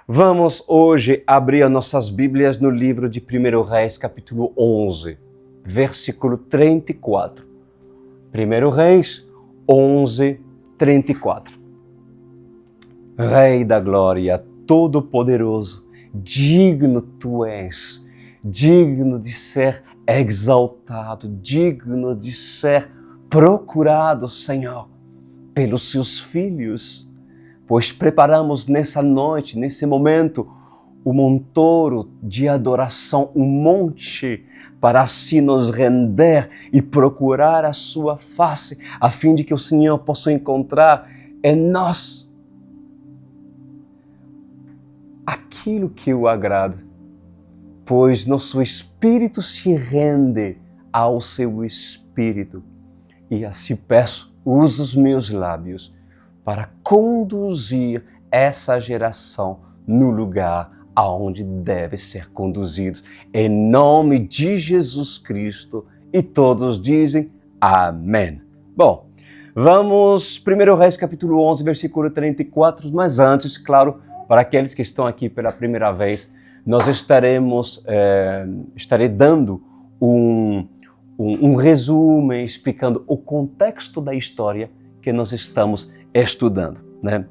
Vamos hoje abrir as nossas Bíblias no livro de 1 Reis, capítulo 11, versículo 34. 1 Reis 11, 34. Rei da glória, todo-poderoso, digno tu és, digno de ser exaltado, digno de ser procurado, Senhor, pelos seus filhos, pois preparamos nessa noite, nesse momento, o montouro de adoração, um monte, para assim nos render e procurar a sua face, a fim de que o Senhor possa encontrar em nós aquilo que o agrada, pois nosso espírito se rende ao seu espírito. E assim peço, usa os meus lábios para conduzir essa geração no lugar aonde deve ser conduzido. Em nome de Jesus Cristo. E todos dizem amém. Bom, vamos 1 Reis capítulo 11, versículo 34, mas antes, claro, para aqueles que estão aqui pela primeira vez, nós estarei dando um resumo explicando o contexto da história que nós estamos estudando, né?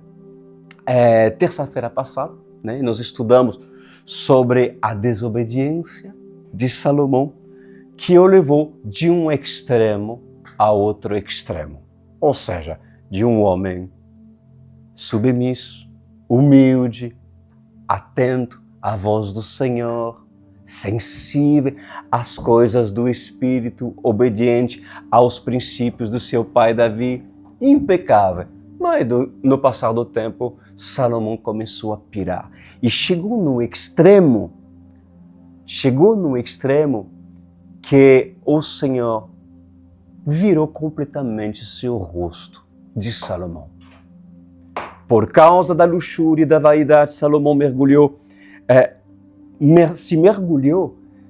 Terça-feira passada, né, nós estudamos sobre a desobediência de Salomão, que o levou de um extremo a outro extremo. Ou seja, de um homem submisso, humilde, atento à voz do Senhor, sensível às coisas do Espírito, obediente aos princípios do seu pai Davi, impecável. Mas no passar do tempo, Salomão começou a pirar e chegou no extremo que o Senhor virou completamente seu rosto de Salomão. Por causa da luxúria e da vaidade, Salomão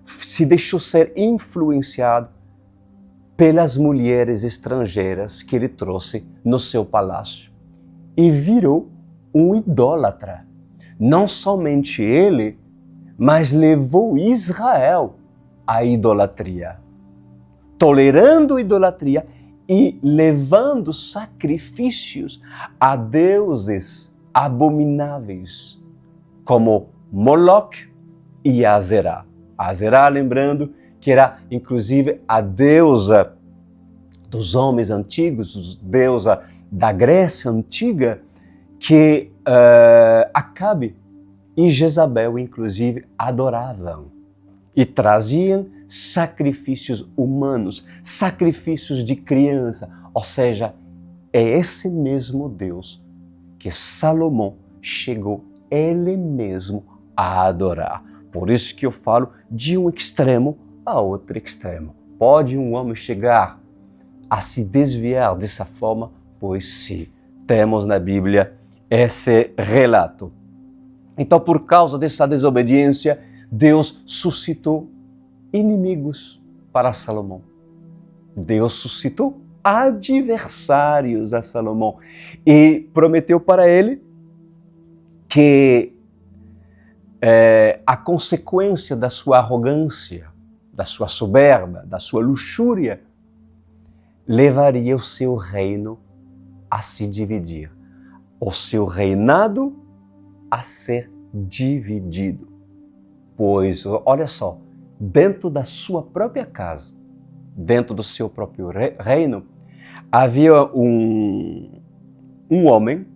se deixou ser influenciado pelas mulheres estrangeiras que ele trouxe no seu palácio e virou um idólatra. Não somente ele, mas levou Israel à idolatria, tolerando a idolatria e levando sacrifícios a deuses abomináveis, como Moloque e Azerá. Azerá, lembrando que era inclusive a deusa dos homens antigos, deusa da Grécia antiga, que Acabe e Jezabel, inclusive, adoravam e traziam sacrifícios humanos, sacrifícios de criança. Ou seja, é esse mesmo Deus que Salomão chegou ele mesmo a adorar. Por isso que eu falo de um extremo a outro extremo. Pode um homem chegar a se desviar dessa forma? Pois sim, temos na Bíblia esse relato. Então, por causa dessa desobediência, Deus suscitou inimigos para Salomão. Deus suscitou adversários a Salomão e prometeu para ele que a consequência da sua arrogância, da sua soberba, da sua luxúria, levaria o seu reino a se dividir, o seu reinado a ser dividido. Pois, olha só, dentro da sua própria casa, dentro do seu próprio reino, havia um homem,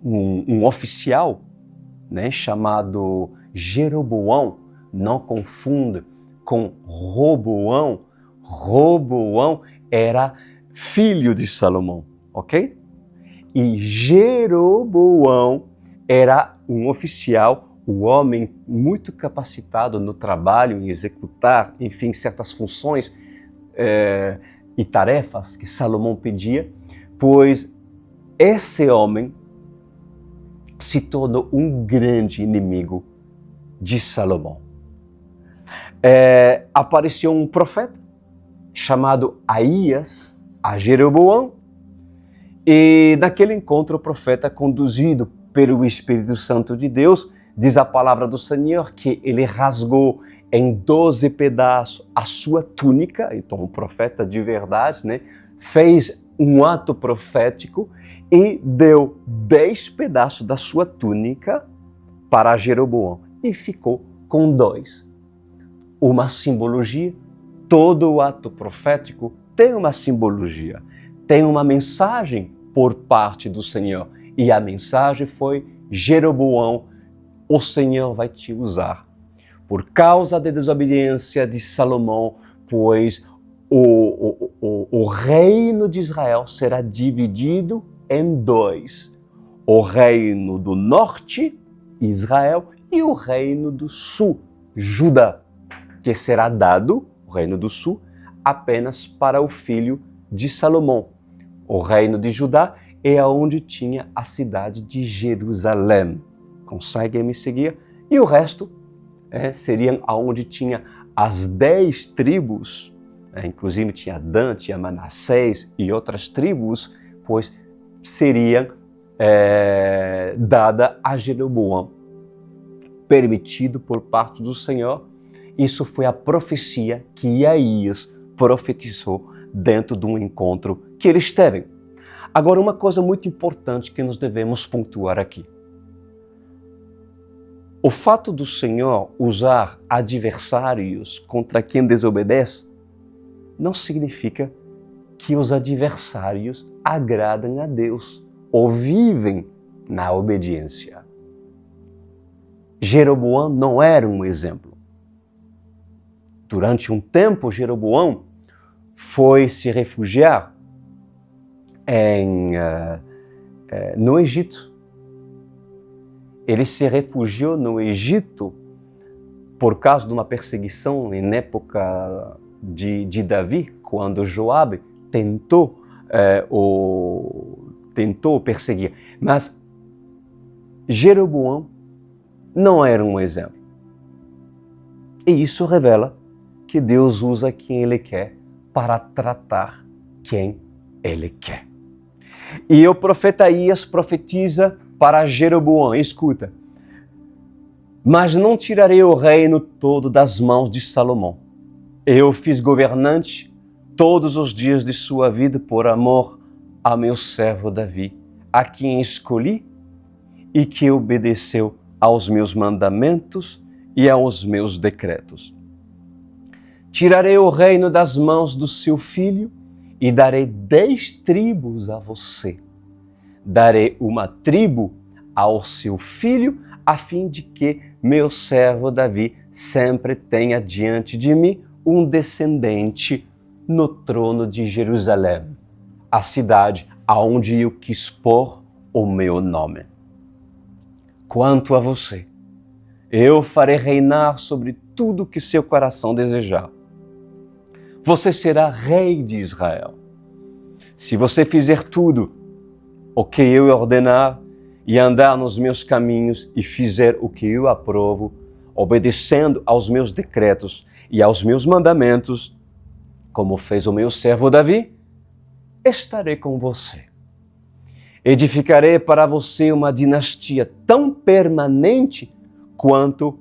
um oficial, né, chamado Jeroboão. Não confunda com Roboão. Roboão era filho de Salomão, ok? E Jeroboão era um oficial, um homem muito capacitado no trabalho, em executar, enfim, certas funções e tarefas que Salomão pedia, pois esse homem se tornou um grande inimigo de Salomão. Apareceu um profeta chamado a Jeroboão, e naquele encontro o profeta, conduzido pelo Espírito Santo de Deus. Diz a palavra do Senhor que ele rasgou em 12 pedaços a sua túnica, então um profeta de verdade, né? Fez um ato profético e deu 10 pedaços da sua túnica para Jeroboão e ficou com 2. Uma simbologia, todo ato profético tem uma simbologia, tem uma mensagem por parte do Senhor. E a mensagem foi: Jeroboão, o Senhor vai te usar. Por causa da desobediência de Salomão, pois o reino de Israel será dividido em 2. O reino do norte, Israel, e o reino do sul, Judá, que será dado, o reino do sul, apenas para o filho de Salomão. O reino de Judá é onde tinha a cidade de Jerusalém. Conseguem me seguir? E o resto seriam onde tinha as 10 tribos, inclusive tinha Dan, tinha Manassés e outras tribos, pois seriam dada a Jeroboão, permitido por parte do Senhor. Isso foi a profecia que Isaías profetizou dentro de um encontro que eles teve. Agora, uma coisa muito importante que nós devemos pontuar aqui. O fato do Senhor usar adversários contra quem desobedece não significa que os adversários agradam a Deus ou vivem na obediência. Jeroboão não era um exemplo. Durante um tempo, Jeroboão foi se refugiar no Egito. Ele se refugiou no Egito por causa de uma perseguição em época de Davi, quando Joabe tentou perseguir. Mas Jeroboão não era um exemplo. E isso revela que Deus usa quem Ele quer para tratar quem Ele quer. E o profeta Isaías profetiza para Jeroboão, escuta: mas não tirarei o reino todo das mãos de Salomão. Eu o fiz governante todos os dias de sua vida por amor a meu servo Davi, a quem escolhi e que obedeceu aos meus mandamentos e aos meus decretos. Tirarei o reino das mãos do seu filho e darei 10 tribos a você. Darei uma tribo ao seu filho, a fim de que meu servo Davi sempre tenha diante de mim um descendente no trono de Jerusalém, a cidade aonde eu quis pôr o meu nome. Quanto a você, eu farei reinar sobre tudo que seu coração desejar. Você será rei de Israel. Se você fizer tudo o que eu ordenar e andar nos meus caminhos e fizer o que eu aprovo, obedecendo aos meus decretos e aos meus mandamentos, como fez o meu servo Davi, estarei com você. Edificarei para você uma dinastia tão permanente quanto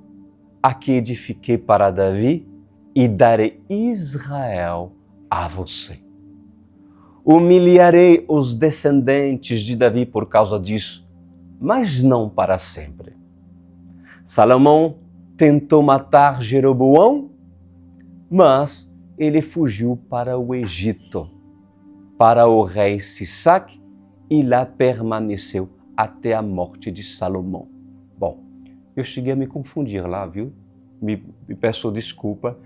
a que edifiquei para Davi e darei Israel a você. Humilharei os descendentes de Davi por causa disso, mas não para sempre. Salomão tentou matar Jeroboão, mas ele fugiu para o Egito, para o rei Sisaque, e lá permaneceu até a morte de Salomão. Bom, eu cheguei a me confundir lá, viu? Me peço desculpa.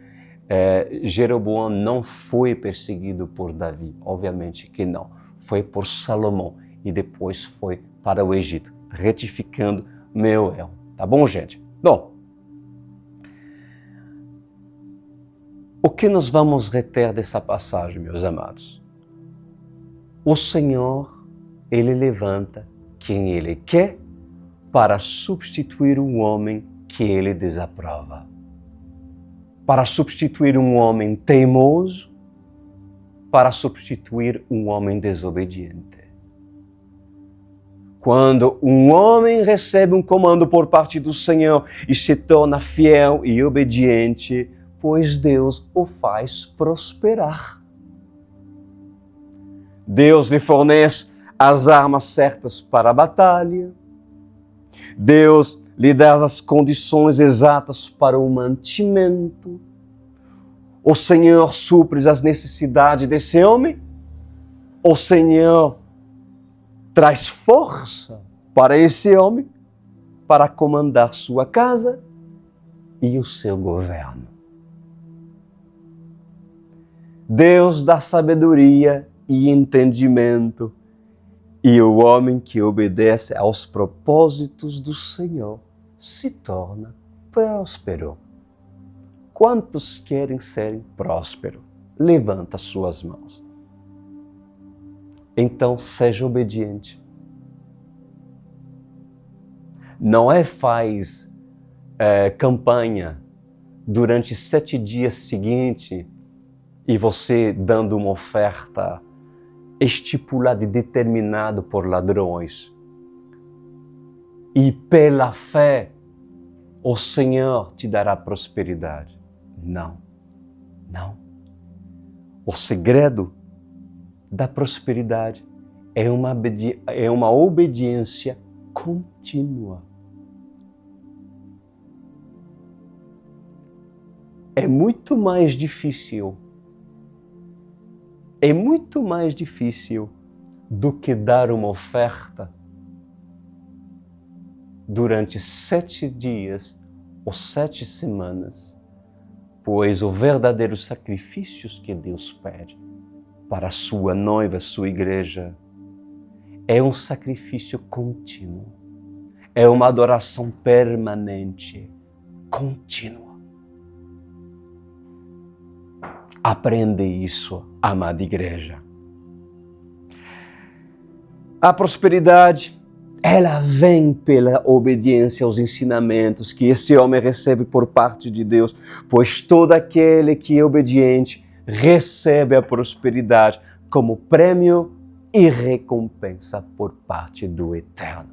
Jeroboão não foi perseguido por Davi, obviamente que não. Foi por Salomão e depois foi para o Egito, retificando meu erro. Tá bom, gente? Bom, o que nós vamos reter dessa passagem, meus amados? O Senhor, Ele levanta quem Ele quer para substituir um homem que Ele desaprova. Para substituir um homem teimoso, para substituir um homem desobediente. Quando um homem recebe um comando por parte do Senhor e se torna fiel e obediente, pois Deus o faz prosperar. Deus lhe fornece as armas certas para a batalha. Deus lhe dá as condições exatas para o mantimento. O Senhor supre as necessidades desse homem. O Senhor traz força para esse homem para comandar sua casa e o seu governo. Deus dá sabedoria e entendimento, e o homem que obedece aos propósitos do Senhor se torna próspero. Quantos querem ser prósperos? Levanta suas mãos. Então, seja obediente. Não faz campanha durante 7 dias seguintes e você dando uma oferta estipulada e determinada por ladrões. E pela fé, o Senhor te dará prosperidade. Não, não. O segredo da prosperidade é uma obediência contínua. É muito mais difícil do que dar uma oferta durante 7 dias ou 7 semanas, pois o verdadeiro sacrifício que Deus pede para a sua noiva, a sua igreja, é um sacrifício contínuo, é uma adoração permanente, contínua. Aprende isso, amada igreja. A prosperidade, ela vem pela obediência aos ensinamentos que esse homem recebe por parte de Deus, pois todo aquele que é obediente recebe a prosperidade como prêmio e recompensa por parte do Eterno.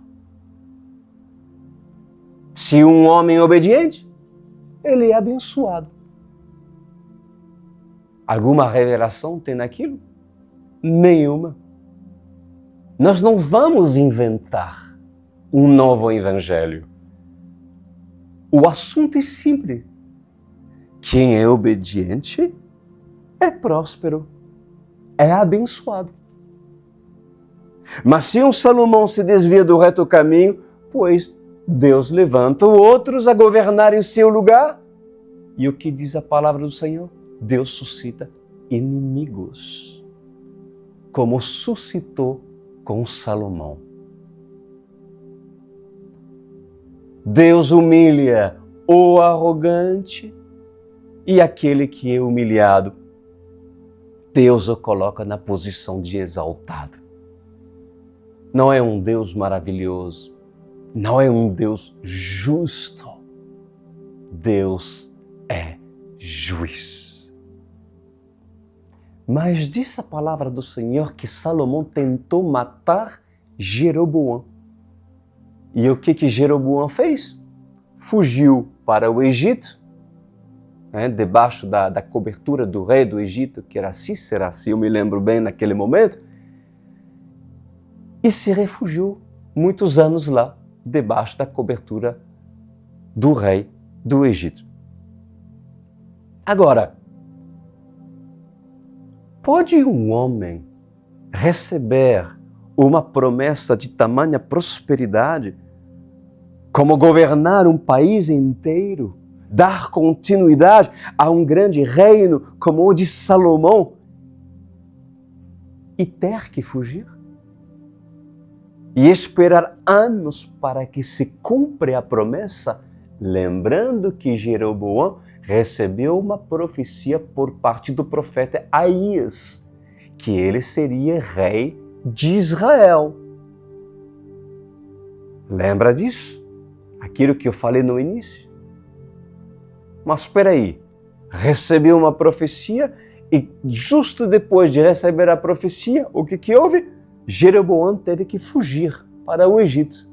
Se um homem é obediente, ele é abençoado. Alguma revelação tem naquilo? Nenhuma. Nós não vamos inventar um novo evangelho. O assunto é simples. Quem é obediente é próspero, é abençoado. Mas se um Salomão se desvia do reto caminho, pois Deus levanta outros a governar em seu lugar. E o que diz a palavra do Senhor? Deus suscita inimigos, como suscitou com Salomão. Deus humilha o arrogante e aquele que é humilhado, Deus o coloca na posição de exaltado. Não é um Deus maravilhoso, não é um Deus justo. Deus é juiz. Mas diz a palavra do Senhor que Salomão tentou matar Jeroboão. E o que Jeroboão fez? Fugiu para o Egito, debaixo da cobertura do rei do Egito, que era Cícera, se eu me lembro bem naquele momento, e se refugiou muitos anos lá, debaixo da cobertura do rei do Egito. Agora, pode um homem receber uma promessa de tamanha prosperidade, como governar um país inteiro, dar continuidade a um grande reino como o de Salomão, e ter que fugir? E esperar anos para que se cumpra a promessa, lembrando que Jeroboão recebeu uma profecia por parte do profeta Aías, que ele seria rei de Israel. Lembra disso? Aquilo que eu falei no início? Mas espera aí, recebeu uma profecia e justo depois de receber a profecia, o que houve? Jeroboão teve que fugir para o Egito.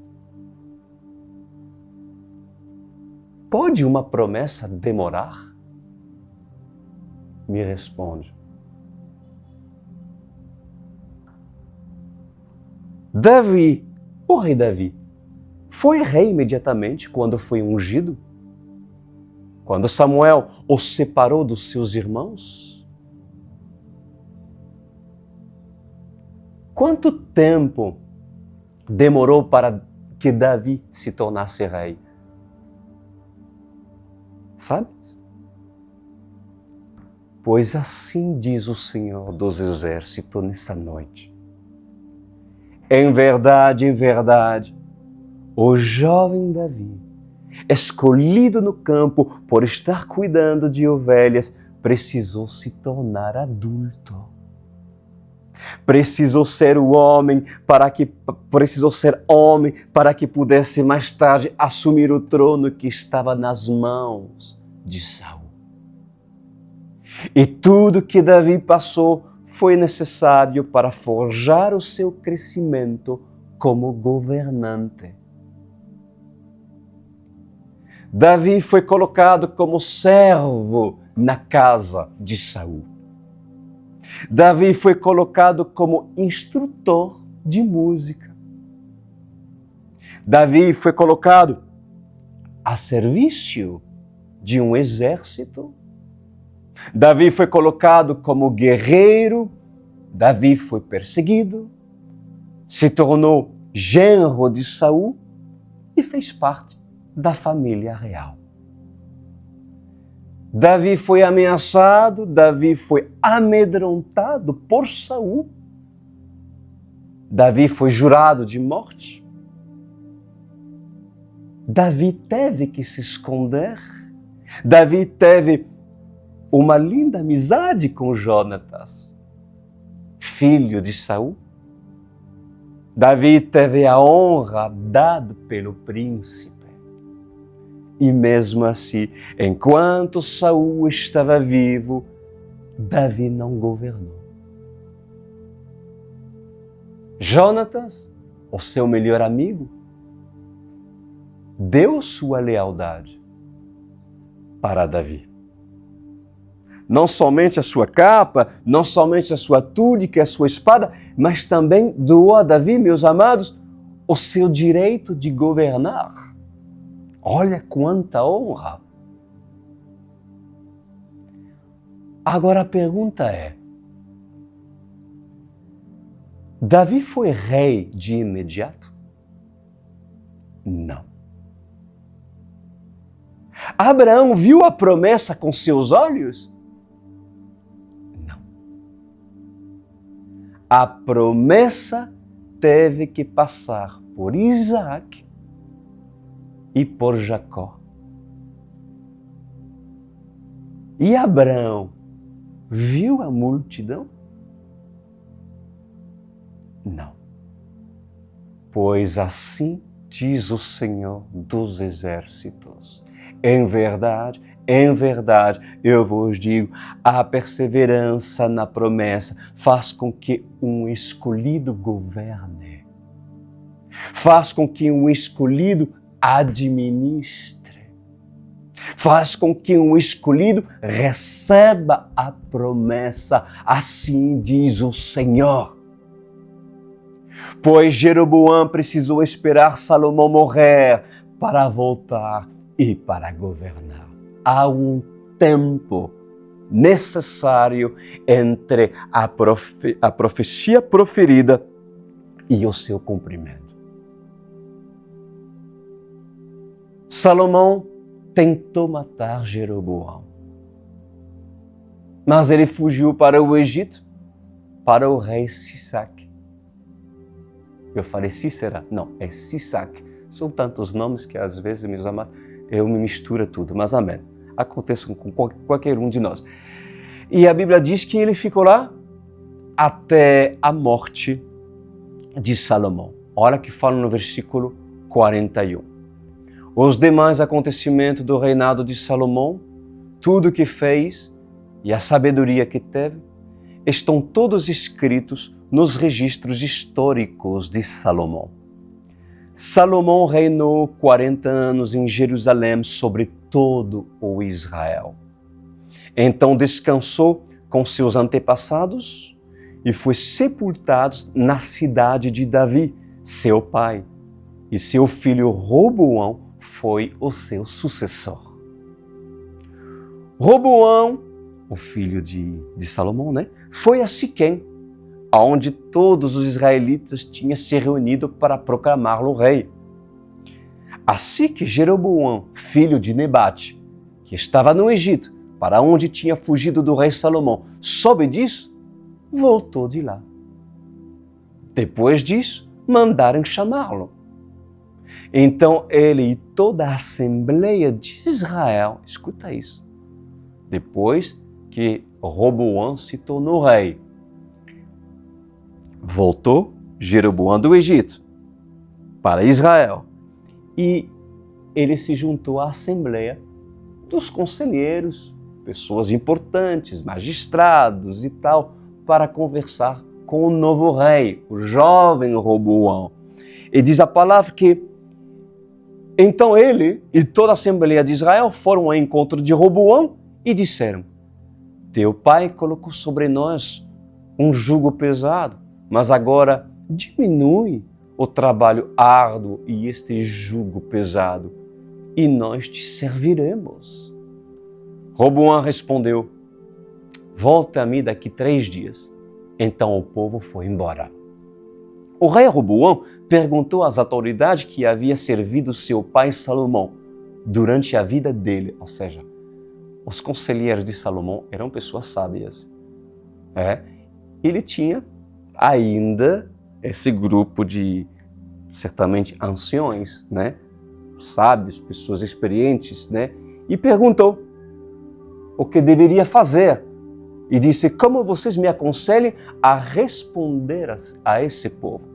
Pode uma promessa demorar? Me responde. Davi, o rei Davi, foi rei imediatamente quando foi ungido? Quando Samuel o separou dos seus irmãos? Quanto tempo demorou para que Davi se tornasse rei? Sabe? Pois assim diz o Senhor dos Exércitos nessa noite. Em verdade, o jovem Davi, escolhido no campo por estar cuidando de ovelhas, precisou se tornar adulto. Precisou ser homem para que pudesse mais tarde assumir o trono que estava nas mãos de Saul. E tudo que Davi passou foi necessário para forjar o seu crescimento como governante. Davi foi colocado como servo na casa de Saul. Davi foi colocado como instrutor de música. Davi foi colocado a serviço de um exército. Davi foi colocado como guerreiro. Davi foi perseguido, se tornou genro de Saul e fez parte da família real. Davi foi ameaçado, Davi foi amedrontado por Saul. Davi foi jurado de morte. Davi teve que se esconder. Davi teve uma linda amizade com Jonatas, filho de Saul. Davi teve a honra dada pelo príncipe. E mesmo assim, enquanto Saul estava vivo, Davi não governou. Jonatas, o seu melhor amigo, deu sua lealdade para Davi. Não somente a sua capa, não somente a sua túnica, a sua espada, mas também doou a Davi, meus amados, o seu direito de governar. Olha quanta honra! Agora a pergunta é: Davi foi rei de imediato? Não. Abraão viu a promessa com seus olhos? Não. A promessa teve que passar por Isaac e por Jacó. E Abraão viu a multidão? Não. Pois assim diz o Senhor dos Exércitos. Em verdade, eu vos digo, a perseverança na promessa faz com que um escolhido governe. Faz com que um escolhido administre. Faz com que um escolhido receba a promessa. Assim diz o Senhor. Pois Jeroboão precisou esperar Salomão morrer para voltar e para governar. Há um tempo necessário entre a profecia proferida e o seu cumprimento. Salomão tentou matar Jeroboão, mas ele fugiu para o Egito, para o rei Sisaque. Eu falei Cícera? Não, é Sisaque. São tantos nomes que às vezes, meus amados, eu me misturo tudo, mas amém. Acontece com qualquer um de nós. E a Bíblia diz que ele ficou lá até a morte de Salomão. Olha que fala no versículo 41. Os demais acontecimentos do reinado de Salomão, tudo o que fez e a sabedoria que teve, estão todos escritos nos registros históricos de Salomão. Salomão reinou 40 anos em Jerusalém sobre todo o Israel. Então descansou com seus antepassados e foi sepultado na cidade de Davi, seu pai. E seu filho Roboão foi o seu sucessor. Roboão, o filho de Salomão, foi a Siquém, onde todos os israelitas tinham se reunido para proclamá-lo rei. Assim que Jeroboão, filho de Nebate, que estava no Egito, para onde tinha fugido do rei Salomão, soube disso, voltou de lá. Depois disso, mandaram chamá-lo. Então ele e toda a Assembleia de Israel, escuta isso, depois que Roboão se tornou rei, voltou Jeroboão do Egito para Israel e ele se juntou à Assembleia dos conselheiros, pessoas importantes, magistrados e tal, para conversar com o novo rei, o jovem Roboão. E diz a palavra que então ele e toda a Assembleia de Israel foram ao encontro de Roboão e disseram: teu pai colocou sobre nós um jugo pesado, mas agora diminui o trabalho árduo e este jugo pesado, e nós te serviremos. Roboão respondeu: volta a mim daqui 3 dias. Então o povo foi embora. O rei Roboão perguntou às autoridades que havia servido seu pai Salomão durante a vida dele, ou seja, os conselheiros de Salomão eram pessoas sábias. Ele tinha ainda esse grupo de, certamente, anciões, sábios, pessoas experientes, e perguntou o que deveria fazer. E disse: como vocês me aconselham a responder a esse povo?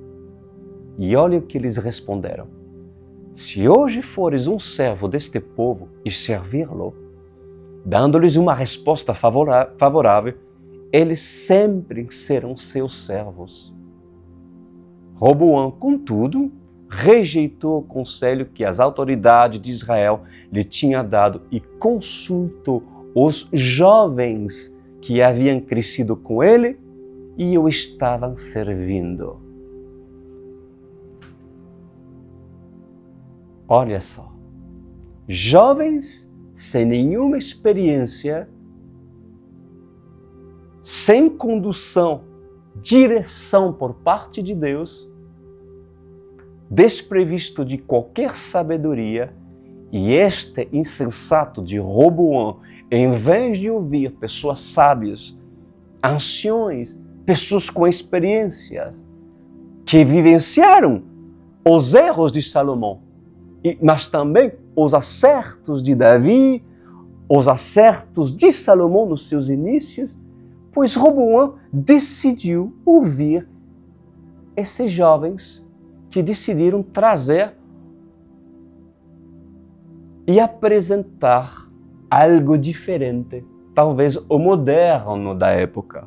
E olha o que eles responderam: se hoje fores um servo deste povo e servi-lo, dando-lhes uma resposta favorável, eles sempre serão seus servos. Roboão, contudo, rejeitou o conselho que as autoridades de Israel lhe tinham dado e consultou os jovens que haviam crescido com ele e o estavam servindo. Olha só, jovens sem nenhuma experiência, sem condução, direção por parte de Deus, desprevisto de qualquer sabedoria, e este insensato de Roboão, em vez de ouvir pessoas sábias, anciões, pessoas com experiências, que vivenciaram os erros de Salomão, mas também os acertos de Davi, os acertos de Salomão nos seus inícios, pois Roboão decidiu ouvir esses jovens que decidiram trazer e apresentar algo diferente, talvez o moderno da época.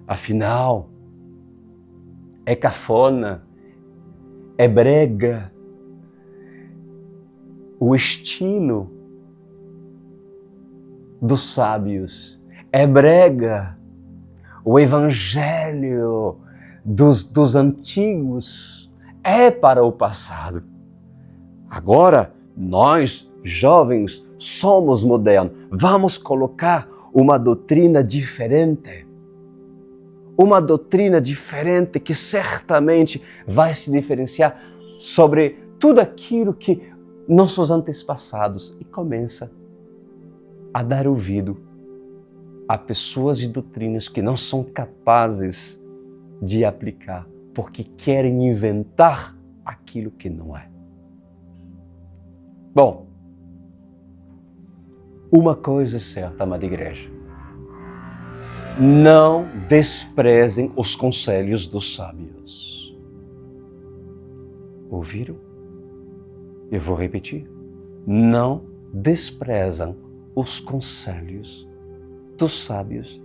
Afinal, é cafona, é brega, o estilo dos sábios, é brega, o evangelho dos antigos é para o passado. Agora, nós, jovens, somos modernos. Vamos colocar uma doutrina diferente. Uma doutrina diferente que certamente vai se diferenciar sobre tudo aquilo que nossos antepassados, e começa a dar ouvido a pessoas e doutrinas que não são capazes de aplicar, porque querem inventar aquilo que não é. Bom, uma coisa é certa, amada igreja: não desprezem os conselhos dos sábios. Ouviram? Eu vou repetir. Não desprezam os conselhos dos sábios.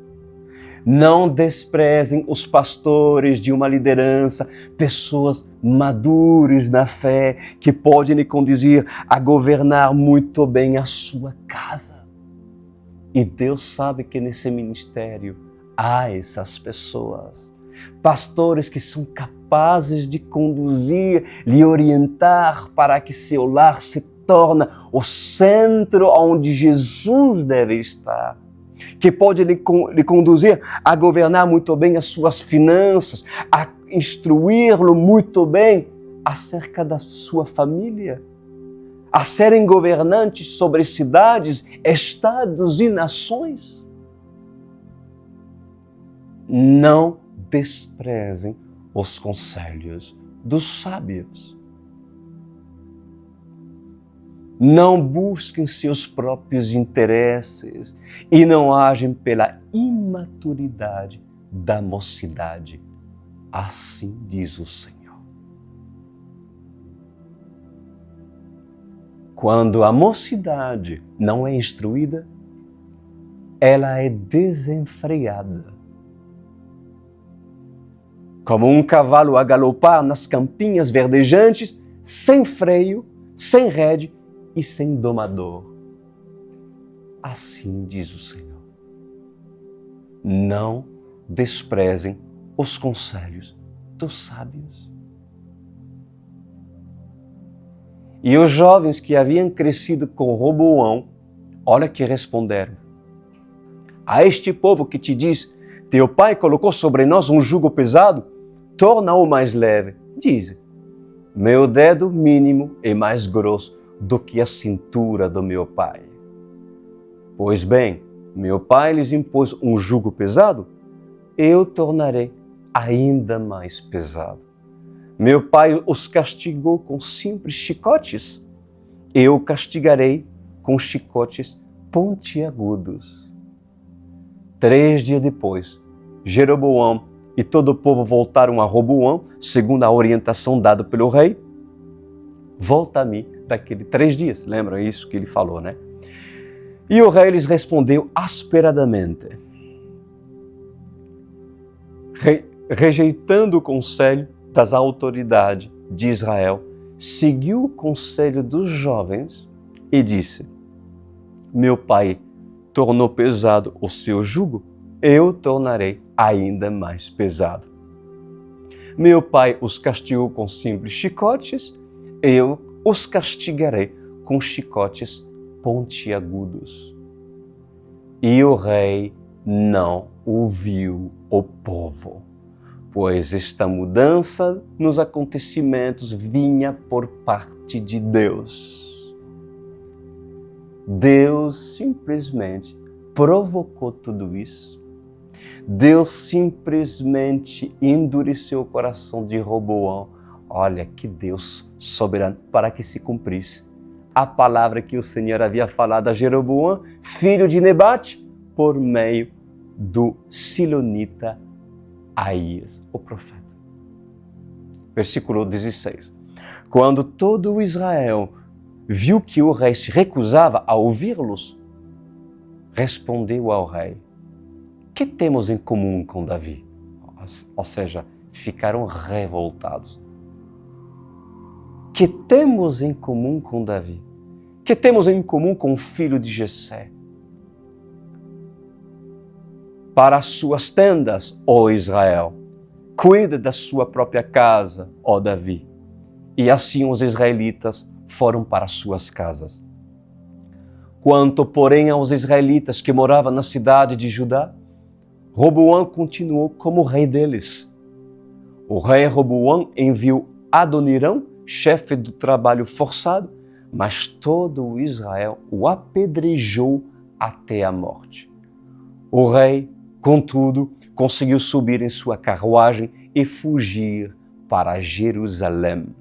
Não desprezem os pastores de uma liderança, pessoas maduras na fé, que podem lhe conduzir a governar muito bem a sua casa. E Deus sabe que nesse ministério há essas pessoas. Pastores que são capazes de conduzir, lhe orientar para que seu lar se torne o centro onde Jesus deve estar. Que pode lhe conduzir a governar muito bem as suas finanças, a instruí-lo muito bem acerca da sua família, a serem governantes sobre cidades, estados e nações. Não desprezem os conselhos dos sábios. Não busquem seus próprios interesses e não agem pela imaturidade da mocidade. Assim diz o Senhor. Quando a mocidade não é instruída, ela é desenfreada. Como um cavalo a galopar nas campinhas verdejantes, sem freio, sem rede e sem domador. Assim diz o Senhor. Não desprezem os conselhos dos sábios. E os jovens que haviam crescido com Roboão, olha que responderam. A este povo que te diz, teu pai colocou sobre nós um jugo pesado, torna-o mais leve. Diz, meu dedo mínimo é mais grosso do que a cintura do meu pai. Pois bem, meu pai lhes impôs um jugo pesado, eu tornarei ainda mais pesado. Meu pai os castigou com simples chicotes, eu castigarei com chicotes pontiagudos. 3 dias depois, Jeroboão e todo o povo voltaram a Roboão, segundo a orientação dada pelo rei. Volta a mim daquele 3 dias. Lembra isso que ele falou, né? E o rei lhes respondeu asperadamente. Rejeitando o conselho das autoridades de Israel, seguiu o conselho dos jovens e disse, meu pai tornou pesado o seu jugo, eu tornarei ainda mais pesado. Meu pai os castigou com simples chicotes, eu os castigarei com chicotes pontiagudos. E o rei não ouviu o povo, pois esta mudança nos acontecimentos vinha por parte de Deus. Deus simplesmente provocou tudo isso. Deus simplesmente endureceu o coração de Roboão. Olha que Deus soberano, para que se cumprisse a palavra que o Senhor havia falado a Jeroboão, filho de Nebate, por meio do silonita Aías, o profeta. Versículo 16. Quando todo Israel viu que o rei se recusava a ouvi-los, respondeu ao rei, que temos em comum com Davi? Ou seja, ficaram revoltados. Que temos em comum com Davi? Que temos em comum com o filho de Jessé? Para as suas tendas, ó Israel, cuida da sua própria casa, ó Davi. E assim os israelitas foram para suas casas. Quanto, porém, aos israelitas que moravam na cidade de Judá, Roboão continuou como rei deles. O rei Roboão enviou Adonirão, chefe do trabalho forçado, mas todo o Israel o apedrejou até a morte. O rei, contudo, conseguiu subir em sua carruagem e fugir para Jerusalém.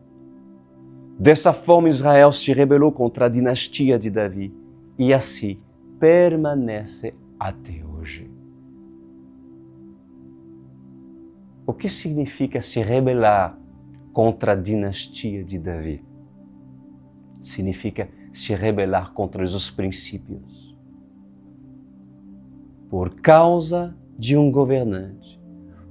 Dessa forma, Israel se rebelou contra a dinastia de Davi e assim permanece até hoje. O que significa se rebelar contra a dinastia de Davi? Significa se rebelar contra os princípios. Por causa de um governante,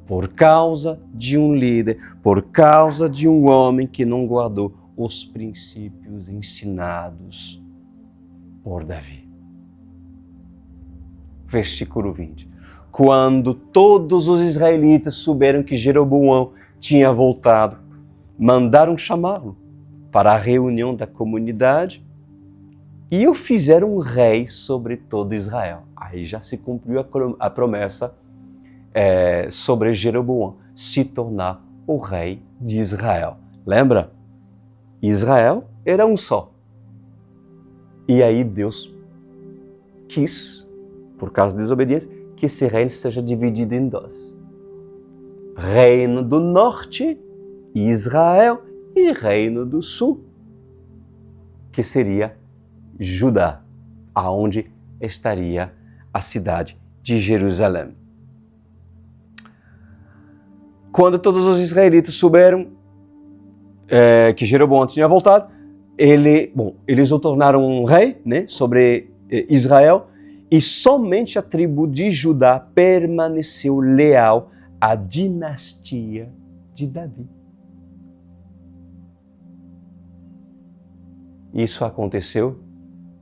por causa de um líder, por causa de um homem que não guardou os princípios ensinados por Davi. Versículo 20. Quando todos os israelitas souberam que Jeroboão tinha voltado, mandaram chamá-lo para a reunião da comunidade e o fizeram rei sobre todo Israel. Aí já se cumpriu a promessa sobre Jeroboão se tornar o rei de Israel. Lembra? Israel era um só. E aí Deus quis, por causa da desobediência, que esse reino seja dividido em dois. Reino do norte, Israel, e reino do sul, que seria Judá, aonde estaria a cidade de Jerusalém. Quando todos os israelitas souberam que Jeroboão tinha voltado, eles o tornaram um rei, né, sobre Israel, e somente a tribo de Judá permaneceu leal à dinastia de Davi. Isso aconteceu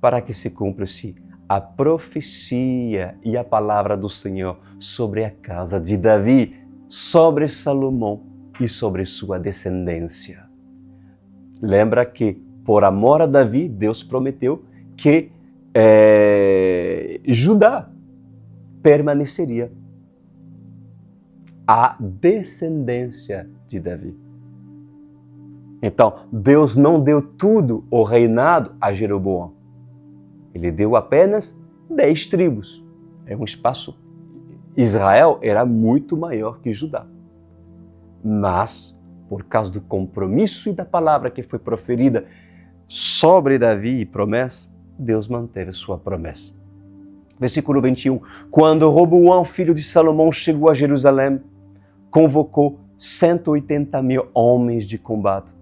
para que se cumpra-se a profecia e a palavra do Senhor sobre a casa de Davi, sobre Salomão e sobre sua descendência. Lembra que, por amor a Davi, Deus prometeu que Judá permaneceria a descendência de Davi. Então, Deus não deu tudo o reinado a Jeroboão. Ele deu apenas 10 tribos. É um espaço. Israel era muito maior que Judá. Mas, por causa do compromisso e da palavra que foi proferida sobre Davi e promessa, Deus manteve sua promessa. Versículo 21. Quando Roboão, filho de Salomão, chegou a Jerusalém, convocou 180.000 homens de combate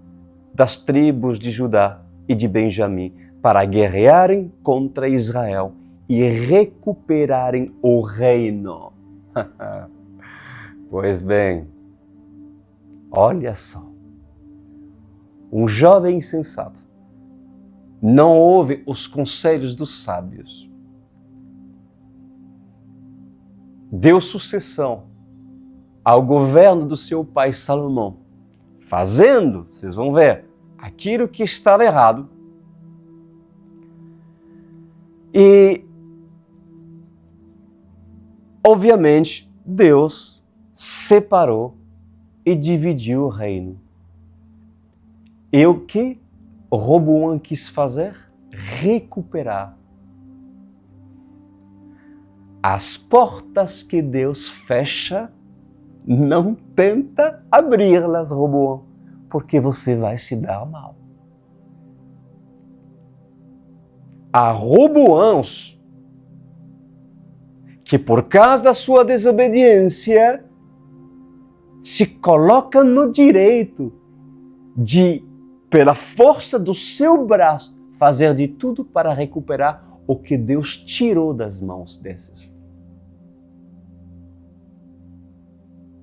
das tribos de Judá e de Benjamim para guerrearem contra Israel e recuperarem o reino. Pois bem, olha só, um jovem insensato não ouve os conselhos dos sábios, deu sucessão ao governo do seu pai Salomão, fazendo, vocês vão ver, aquilo que estava errado. E, obviamente, Deus separou e dividiu o reino. E o que Roboão quis fazer? Recuperar as portas que Deus fecha. Não tenta abri-las, Roboão, porque você vai se dar mal. Há Roboãos que, por causa da sua desobediência, se coloca no direito de, pela força do seu braço, fazer de tudo para recuperar o que Deus tirou das mãos desses.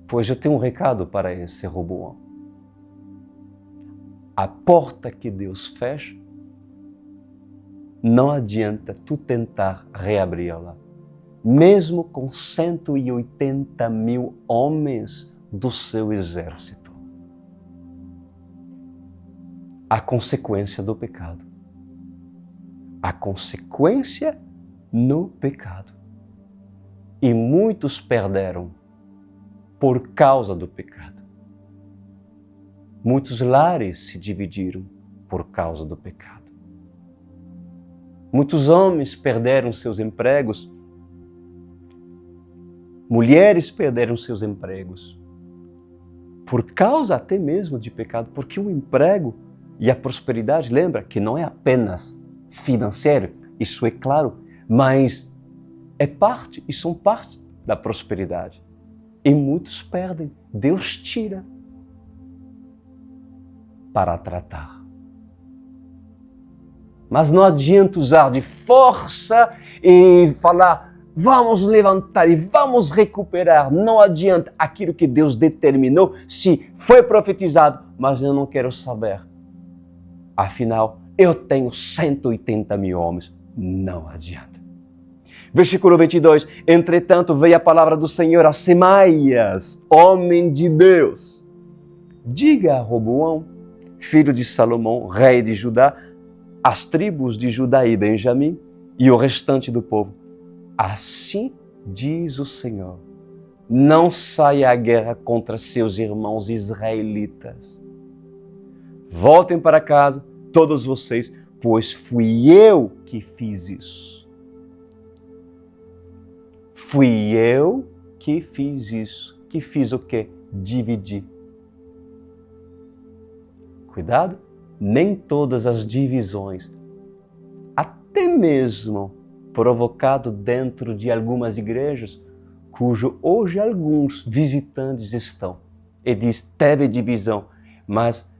Pois eu tenho um recado para esse Roboão. A porta que Deus fecha, não adianta tu tentar reabri-la. Mesmo com 180.000 homens do seu exército. A consequência do pecado. A consequência no pecado. E muitos perderam por causa do pecado. Muitos lares se dividiram por causa do pecado. Muitos homens perderam seus empregos. Mulheres perderam seus empregos. Por causa até mesmo de pecado. Porque o emprego e a prosperidade, lembra que não é apenas financeiro, isso é claro, mas é parte e são parte da prosperidade. E muitos perdem. Deus tira para tratar. Mas não adianta usar de força e falar vamos levantar e vamos recuperar. Não adianta aquilo que Deus determinou, se foi profetizado, mas eu não quero saber. Afinal, eu tenho 180 mil homens. Não adianta. Versículo 22. Entretanto, veio a palavra do Senhor a Semaías, homem de Deus. Diga a Roboão, filho de Salomão, rei de Judá, as tribos de Judá e Benjamim e o restante do povo. Assim diz o Senhor, não saia à guerra contra seus irmãos israelitas. Voltem para casa, todos vocês, pois fui eu que fiz isso. Fui eu que fiz isso. Que fiz o quê? Dividir. Cuidado, nem todas as divisões, até mesmo provocado dentro de algumas igrejas, cujo hoje alguns visitantes estão. E diz, teve divisão, mas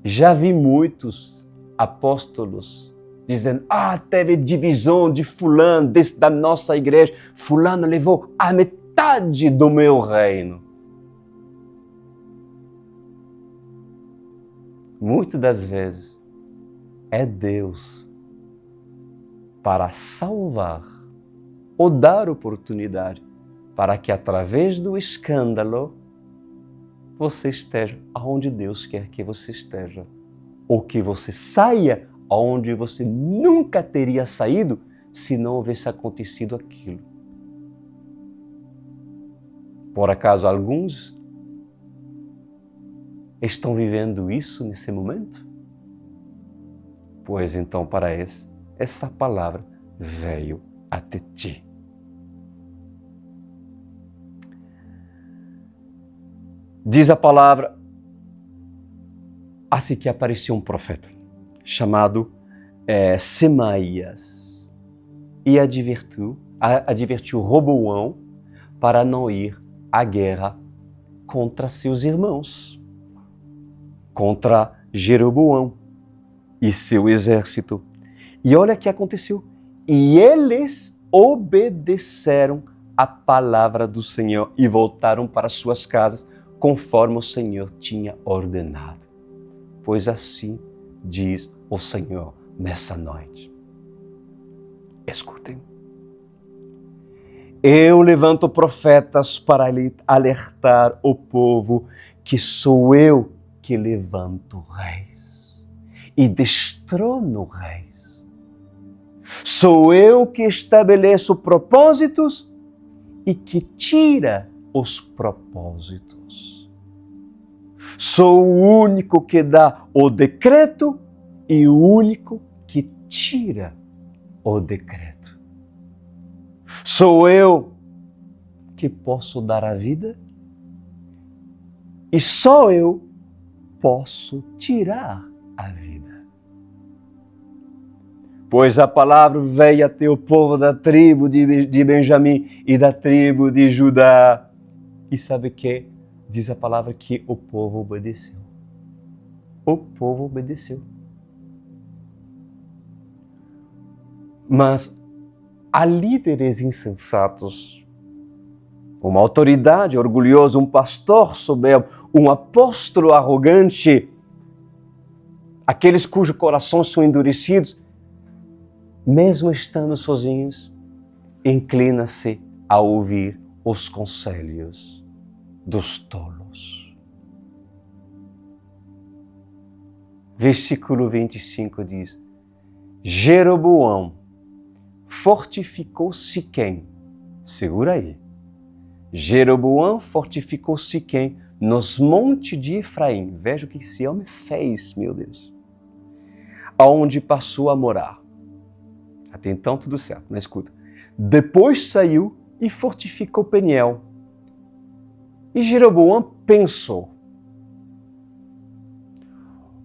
já vi muitos apóstolos dizendo, teve divisão de fulano, da nossa igreja, fulano levou a metade do meu reino. Muitas das vezes é Deus para salvar ou dar oportunidade para que através do escândalo você esteja onde Deus quer que você esteja, ou que você saia onde você nunca teria saído se não houvesse acontecido aquilo. Por acaso alguns estão vivendo isso nesse momento? Pois então para essa palavra veio até ti. Diz a palavra, assim que apareceu um profeta chamado Semaías e advertiu Roboão para não ir à guerra contra seus irmãos, contra Jeroboão e seu exército. E olha o que aconteceu. E eles obedeceram a palavra do Senhor e voltaram para suas casas, conforme o Senhor tinha ordenado. Pois assim diz o Senhor nessa noite. Escutem. Eu levanto profetas para alertar o povo que sou eu que levanto reis e destrono reis. Sou eu que estabeleço propósitos e que tira os propósitos. Sou o único que dá o decreto e o único que tira o decreto. Sou eu que posso dar a vida e só eu posso tirar a vida. Pois a palavra veio até o povo da tribo de Benjamim e da tribo de Judá. E sabe o que? Diz a palavra que o povo obedeceu. O povo obedeceu. Mas há líderes insensatos, uma autoridade orgulhosa, um pastor soberbo, um apóstolo arrogante, aqueles cujos corações são endurecidos, mesmo estando sozinhos, inclina-se a ouvir os conselhos dos tolos. Versículo 25 diz, Jeroboão fortificou Siquém. Segura aí. Jeroboão fortificou Siquém nos montes de Efraim. Veja o que esse homem fez, meu Deus. Aonde passou a morar. Até então tudo certo, mas escuta. Depois saiu e fortificou Peniel. E Jeroboão pensou,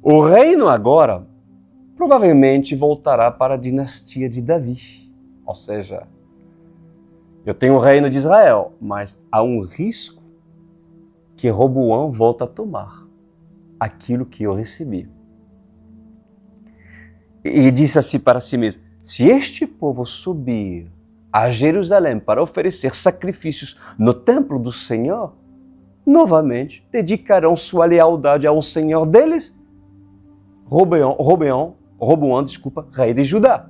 o reino agora provavelmente voltará para a dinastia de Davi. Ou seja, eu tenho o reino de Israel, mas há um risco que Roboão volta a tomar aquilo que eu recebi. E disse assim para si mesmo, se este povo subir a Jerusalém para oferecer sacrifícios no templo do Senhor, novamente dedicarão sua lealdade ao Senhor deles, Roboão, rei de Judá.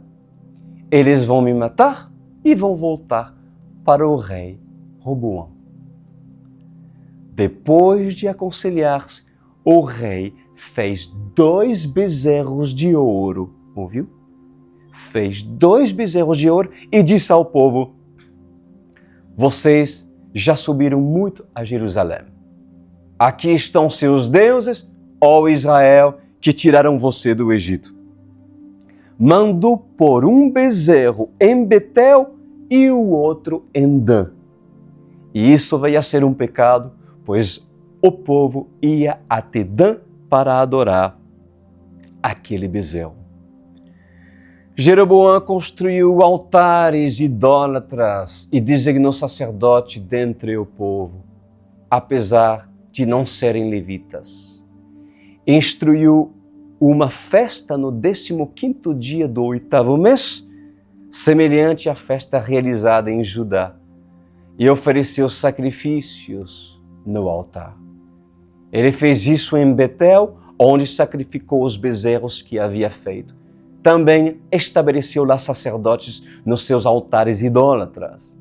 Eles vão me matar e vão voltar para o rei Roboão. Depois de aconselhar-se, o rei fez 2 bezerros de ouro, ouviu? Fez 2 bezerros de ouro e disse ao povo: vocês já subiram muito a Jerusalém. Aqui estão seus deuses, ó Israel, que tiraram você do Egito. Mandou pôr um bezerro em Betel e o outro em Dan. E isso veio a ser um pecado, pois o povo ia até Dan para adorar aquele bezerro. Jeroboão construiu altares idólatras e designou sacerdote dentre o povo, apesar de não serem levitas. Instruiu uma festa no 15º dia do 8º mês, semelhante à festa realizada em Judá, e ofereceu sacrifícios no altar. Ele fez isso em Betel, onde sacrificou os bezerros que havia feito. Também estabeleceu lá sacerdotes nos seus altares idólatras.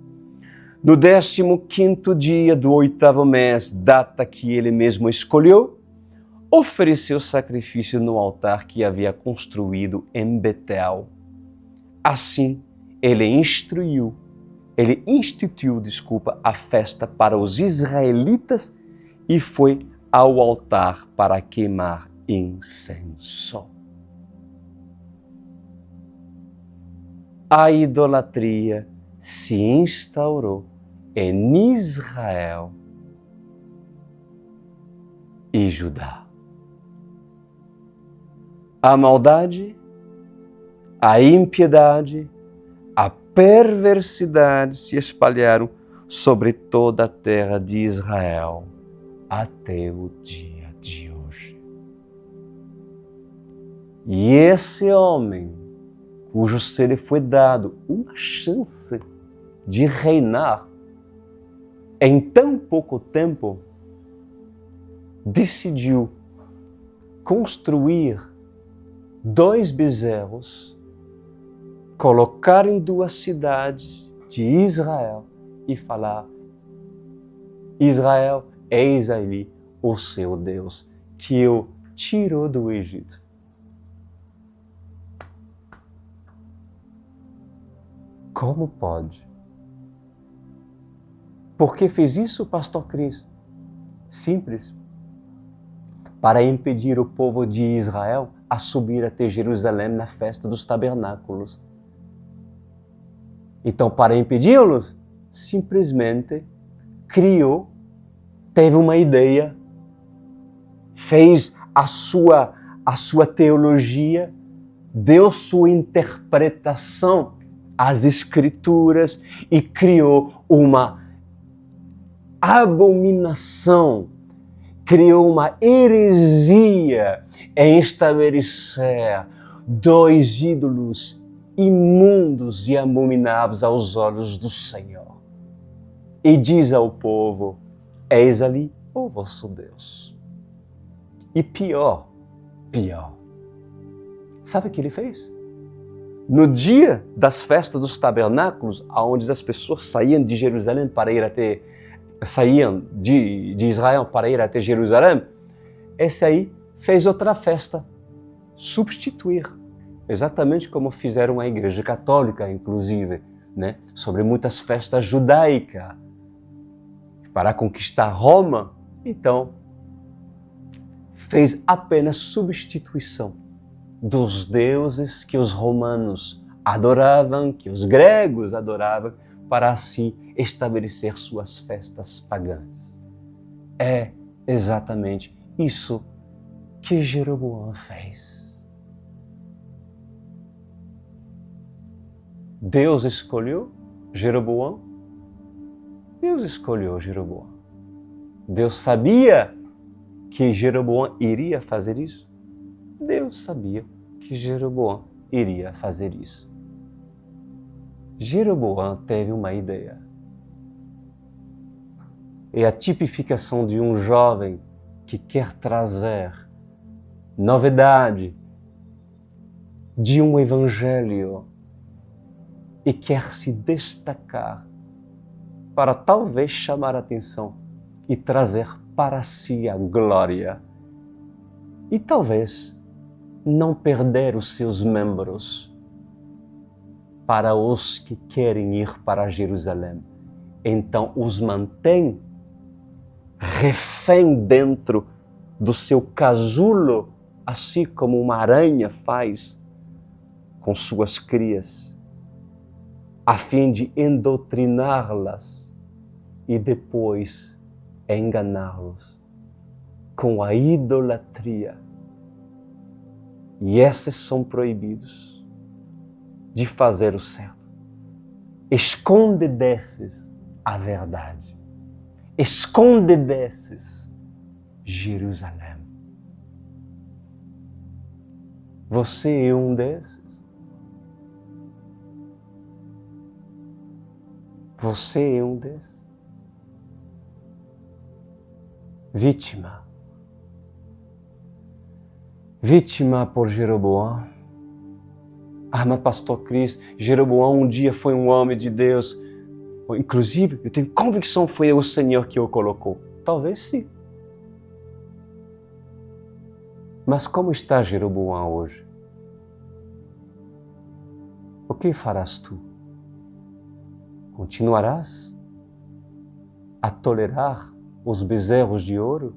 No 15º dia do 8º mês, data que ele mesmo escolheu, ofereceu sacrifício no altar que havia construído em Betel. Assim, ele instituiu a festa para os israelitas e foi ao altar para queimar incenso. A idolatria se instaurou em Israel e Judá. A maldade, a impiedade, a perversidade se espalharam sobre toda a terra de Israel até o dia de hoje. E esse homem, cujo ser lhe foi dado uma chance de reinar em tão pouco tempo, decidiu construir 2 bezerros, colocar em 2 cidades de Israel e falar: Israel, eis ali o seu Deus, que o tirou do Egito. Como pode? Por que fez isso, pastor Cris? Simples. Para impedir o povo de Israel a subir até Jerusalém na festa dos tabernáculos. Então, para impedi-los, simplesmente teve uma ideia, fez a sua teologia, deu sua interpretação às Escrituras e criou uma abominação, criou uma heresia em estabelecer 2 ídolos imundos e abomináveis aos olhos do Senhor. E diz ao povo: eis ali o vosso Deus. E pior, sabe o que ele fez? No dia das festas dos tabernáculos, onde as pessoas saíam de Jerusalém para ir até saíam de Israel para ir até Jerusalém, esse aí fez outra festa, substituir, exatamente como fizeram a Igreja Católica, inclusive, né? Sobre muitas festas judaicas, para conquistar Roma. Então, fez apenas substituição dos deuses que os romanos adoravam, que os gregos adoravam, para assim estabelecer suas festas pagãs. É exatamente isso que Jeroboão fez. Deus escolheu Jeroboão? Deus escolheu Jeroboão. Deus sabia que Jeroboão iria fazer isso? Deus sabia que Jeroboão iria fazer isso. Jeroboão teve uma ideia. É a tipificação de um jovem que quer trazer novidade de um evangelho e quer se destacar para talvez chamar a atenção e trazer para si a glória e talvez não perder os seus membros para os que querem ir para Jerusalém. Então os mantém refém dentro do seu casulo, assim como uma aranha faz com suas crias, a fim de endotriná-las e depois enganá-los com a idolatria. E esses são proibidos de fazer o certo. Esconde desses a verdade. Esconde desses Jerusalém. Você é um desses? Você é um desses? Vítima. Vítima por Jeroboão. Ah, mas pastor Cris, Jeroboão um dia foi um homem de Deus. Inclusive, eu tenho convicção que foi o Senhor que o colocou. Talvez sim. Mas como está Jeroboão hoje? O que farás tu? Continuarás a tolerar os bezerros de ouro?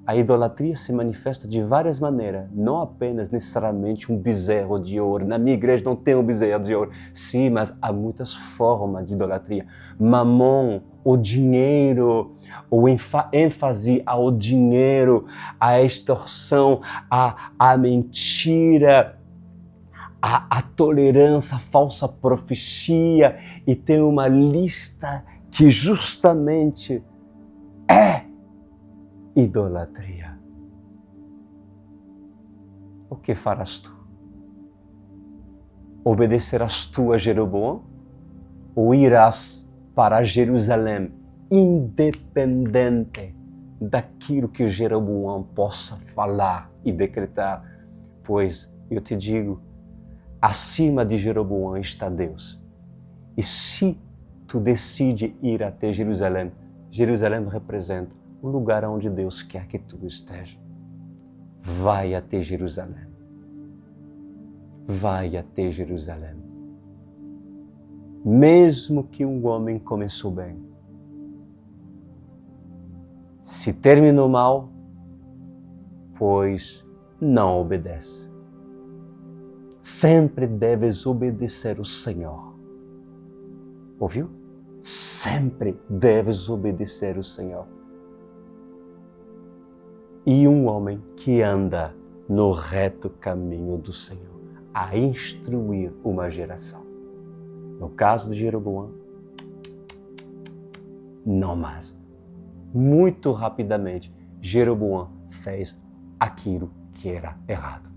A idolatria se manifesta de várias maneiras, não apenas necessariamente um bezerro de ouro. Na minha igreja não tem um bezerro de ouro. Sim, mas há muitas formas de idolatria. Mamon, o dinheiro, o ênfase ao dinheiro, a extorsão, a mentira, a tolerância, a falsa profecia, e tem uma lista que justamente é idolatria. O que farás tu? Obedecerás tu a Jeroboão ou irás para Jerusalém, independente daquilo que Jeroboão possa falar e decretar? Pois eu te digo, acima de Jeroboão está Deus. E se tu decide ir até Jerusalém, Jerusalém representa o lugar onde Deus quer que tu esteja. Vai até Jerusalém. Vai até Jerusalém. Mesmo que um homem começou bem, se terminou mal, pois não obedece. Sempre deves obedecer o Senhor. Ouviu? Sempre deves obedecer o Senhor. E um homem que anda no reto caminho do Senhor, a instruir uma geração. No caso de Jeroboão, não mais. Muito rapidamente, Jeroboão fez aquilo que era errado.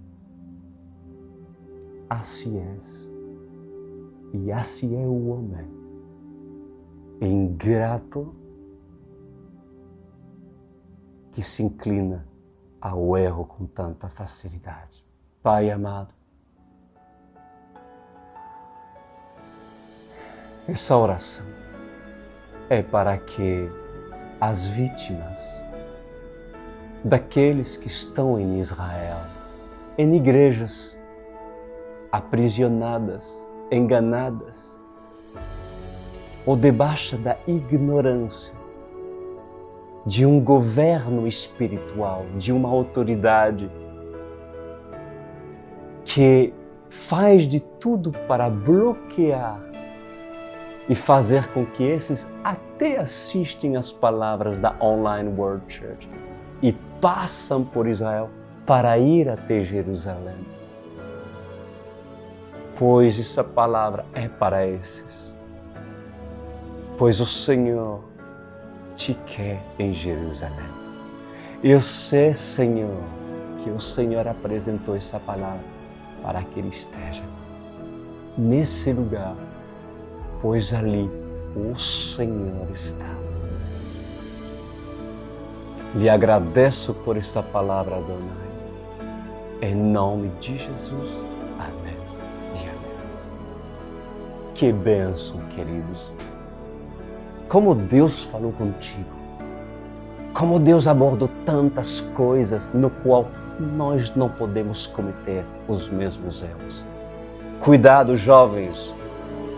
Assim é. E assim é o homem. Ingrato, que se inclina ao erro com tanta facilidade. Pai amado, essa oração é para que as vítimas daqueles que estão em Israel, em igrejas aprisionadas, enganadas, ou debaixo da ignorância de um governo espiritual, de uma autoridade que faz de tudo para bloquear e fazer com que esses até assistem às palavras da Online World Church e passam por Israel para ir até Jerusalém. Pois essa palavra é para esses. Pois o Senhor te quer em Jerusalém. Eu sei, Senhor, que o Senhor apresentou essa palavra para que ele esteja nesse lugar pois ali o Senhor está. Lhe agradeço por essa palavra, Adonai. Em nome de Jesus. Amém e amém. Que bênção, queridos. Como Deus falou contigo. Como Deus abordou tantas coisas no qual nós não podemos cometer os mesmos erros. Cuidado, jovens.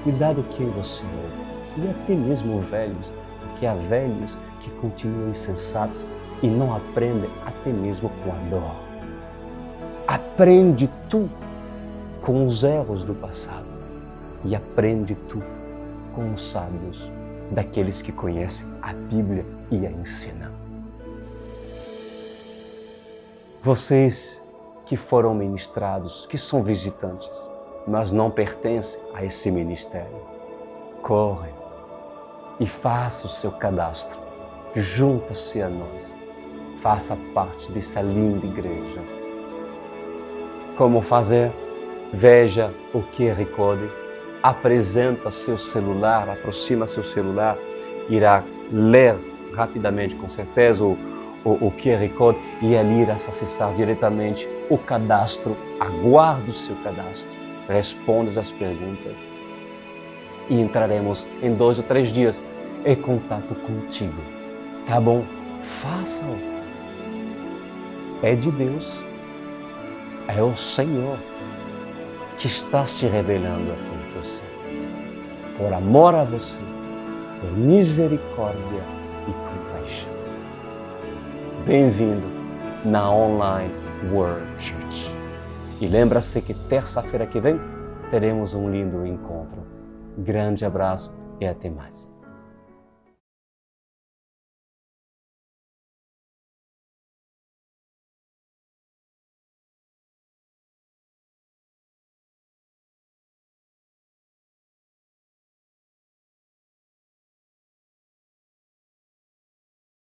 Cuidado quem você ouve. E até mesmo velhos. Porque há velhos que continuam insensatos e não aprendem até mesmo com a dor. Aprende tu com os erros do passado e aprende tu com os sábios, daqueles que conhecem a Bíblia e a ensinam. Vocês que foram ministrados, que são visitantes, mas não pertencem a esse ministério, corre e faça o seu cadastro, junta-se a nós, faça parte dessa linda igreja. Como fazer? Veja o QR Code, apresenta seu celular, aproxima seu celular, irá ler rapidamente, com certeza, o QR Code e ali irá acessar diretamente o cadastro. Aguarde o seu cadastro, responda as perguntas e entraremos em 2 ou 3 dias em contato contigo. Tá bom? Faça-o. É de Deus. É o Senhor que está se revelando a você. Por amor a você, por misericórdia e compaixão. Bem-vindo na Online World Church. E lembra-se que terça-feira que vem teremos um lindo encontro. Grande abraço e até mais.